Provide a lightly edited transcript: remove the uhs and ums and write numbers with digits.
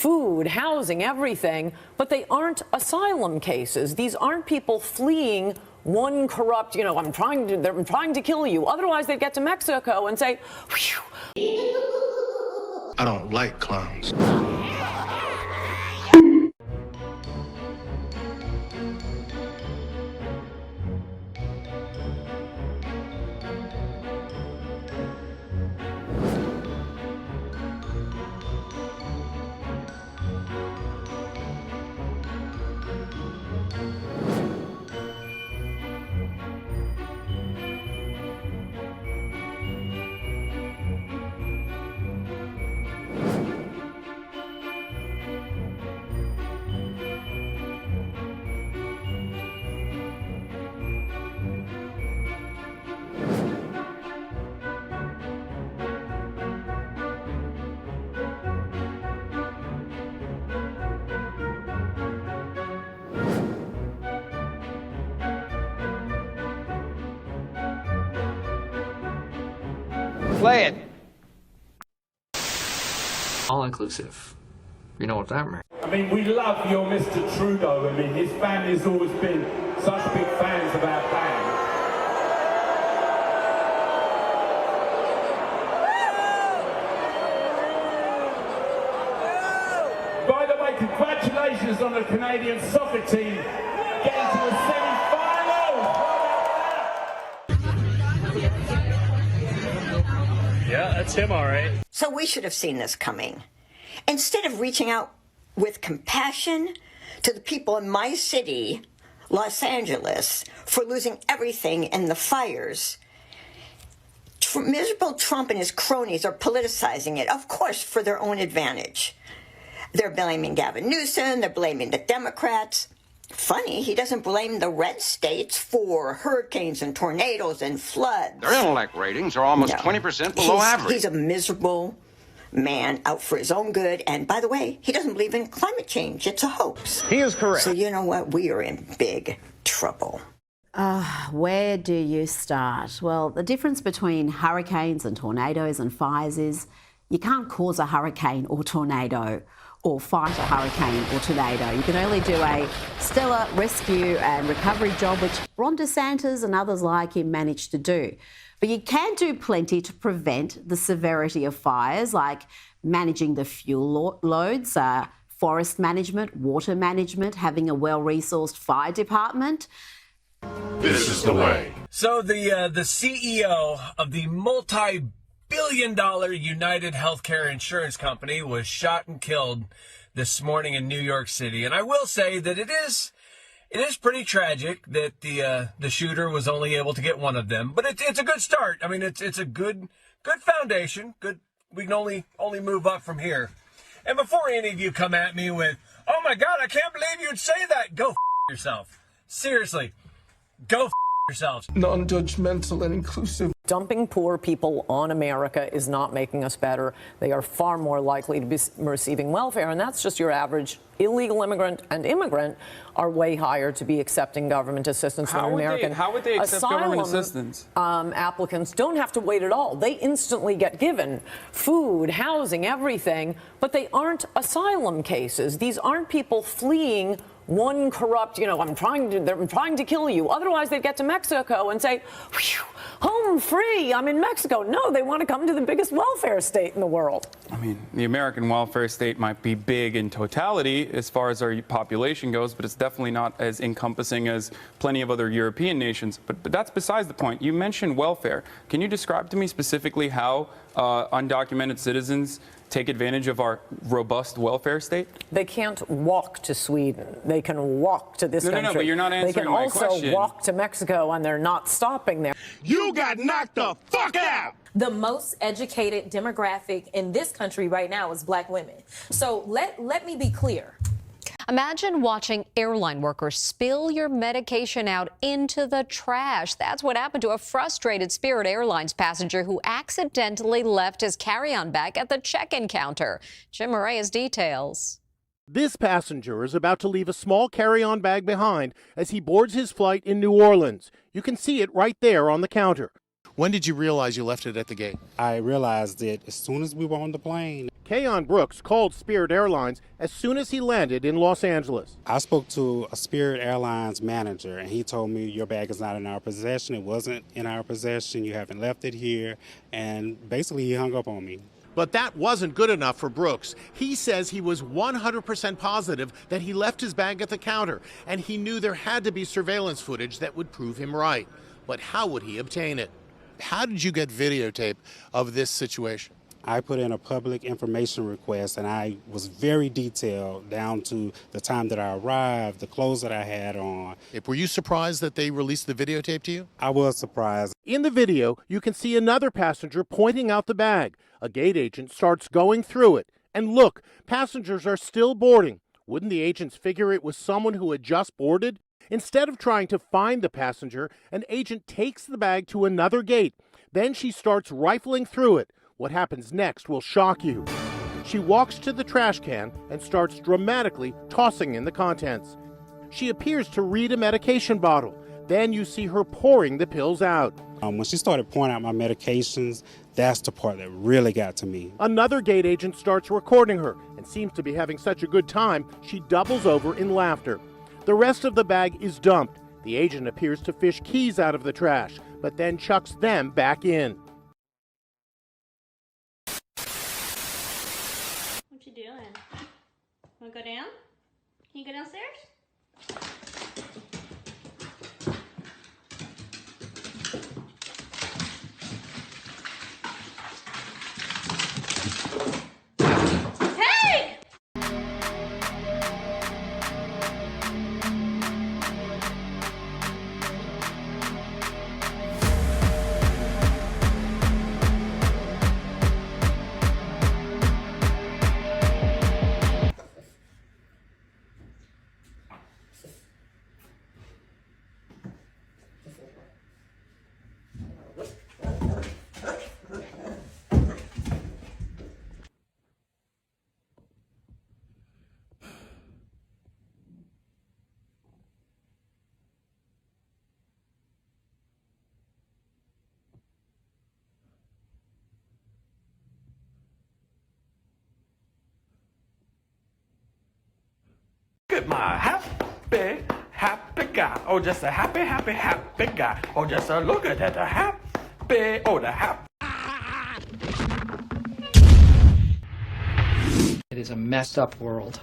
food, housing, everything, but they aren't asylum cases. These aren't people fleeing one corrupt, they're trying to kill you. Otherwise, they'd get to Mexico and say, whew. I don't like clowns. Play it. All inclusive. You know what that means. I mean, we love your Mr. Trudeau. I mean, his family's always been such big fans of our band. By the way, congratulations on the Canadian soccer team getting to the semi-finals. Yeah, that's him, all right. So we should have seen this coming. Instead of reaching out with compassion to the people in my city, Los Angeles, for losing everything in the fires, miserable Trump and his cronies are politicizing it, of course, for their own advantage. They're blaming Gavin Newsom, they're blaming the Democrats. Funny, he doesn't blame the red states for hurricanes and tornadoes and floods. Their intellect ratings are almost 20% below average. He's a miserable man out for his own good. And by the way, he doesn't believe in climate change. It's a hoax. He is correct. So you know what? We are in big trouble. Where do you start? Well, the difference between hurricanes and tornadoes and fires is you can't cause a hurricane or tornado or fight a hurricane or tornado. You can only do a stellar rescue and recovery job, which Ron DeSantis and others like him managed to do. But you can do plenty to prevent the severity of fires, like managing the fuel loads, forest management, water management, having a well-resourced fire department. This is the way. So the CEO of the multi-billion-dollar United Healthcare Insurance Company was shot and killed this morning in New York City. And I will say that it is pretty tragic that the shooter was only able to get one of them. But it's a good start. I mean, it's a good foundation. Good. We can only move up from here. And before any of you come at me with, "Oh my God, I can't believe you'd say that," go yourself. Seriously, go yourselves. Non-judgmental and inclusive. Dumping poor people on America is not making us better. They are far more likely to be receiving welfare, and that's just your average illegal immigrant, and immigrant are way higher to be accepting government assistance than American. How would they accept government assistance? Applicants don't have to wait at all. They instantly get given food, housing, everything, but they aren't asylum cases. These aren't people fleeing one corrupt, they're trying to kill you. Otherwise, they'd get to Mexico and say, whew, home free, I'm in Mexico. No, they want to come to the biggest welfare state in the world. I mean, the American welfare state might be big in totality as far as our population goes, but it's definitely not as encompassing as plenty of other European nations. But that's besides the point. You mentioned welfare. Can you describe to me specifically how undocumented citizens take advantage of our robust welfare state? They can't walk to Sweden. They can walk to this country. No, but you're not answering my question. They can also walk to Mexico, and they're not stopping there. You got knocked the fuck out! The most educated demographic in this country right now is black women. So let me be clear. Imagine watching airline workers spill your medication out into the trash. That's what happened to a frustrated Spirit Airlines passenger who accidentally left his carry-on bag at the check-in counter. Jim Murray has details. This passenger is about to leave a small carry-on bag behind as he boards his flight in New Orleans. You can see it right there on the counter. When did you realize you left it at the gate? I realized it as soon as we were on the plane. Keon Brooks called Spirit Airlines as soon as he landed in Los Angeles. I spoke to a Spirit Airlines manager, and he told me, your bag is not in our possession. It wasn't in our possession. You haven't left it here. And basically, he hung up on me. But that wasn't good enough for Brooks. He says he was 100% positive that he left his bag at the counter, and he knew there had to be surveillance footage that would prove him right. But how would he obtain it? How did you get videotape of this situation? I put in a public information request, and I was very detailed down to the time that I arrived, the clothes that I had on. Were you surprised that they released the videotape to you? I was surprised. In the video, you can see another passenger pointing out the bag. A gate agent starts going through it. And look, passengers are still boarding. Wouldn't the agents figure it was someone who had just boarded? Instead of trying to find the passenger, an agent takes the bag to another gate. Then she starts rifling through it. What happens next will shock you. She walks to the trash can and starts dramatically tossing in the contents. She appears to read a medication bottle. Then you see her pouring the pills out. When she started pouring out my medications, that's the part that really got to me. Another gate agent starts recording her and seems to be having such a good time, she doubles over in laughter. The rest of the bag is dumped. The agent appears to fish keys out of the trash, but then chucks them back in. What you doing? Wanna go down? Can you go downstairs? Hey! Look at my happy, happy guy. Oh, just a happy, happy, happy guy. Oh, just a look at that, happy, oh, the happy. It is a messed up world.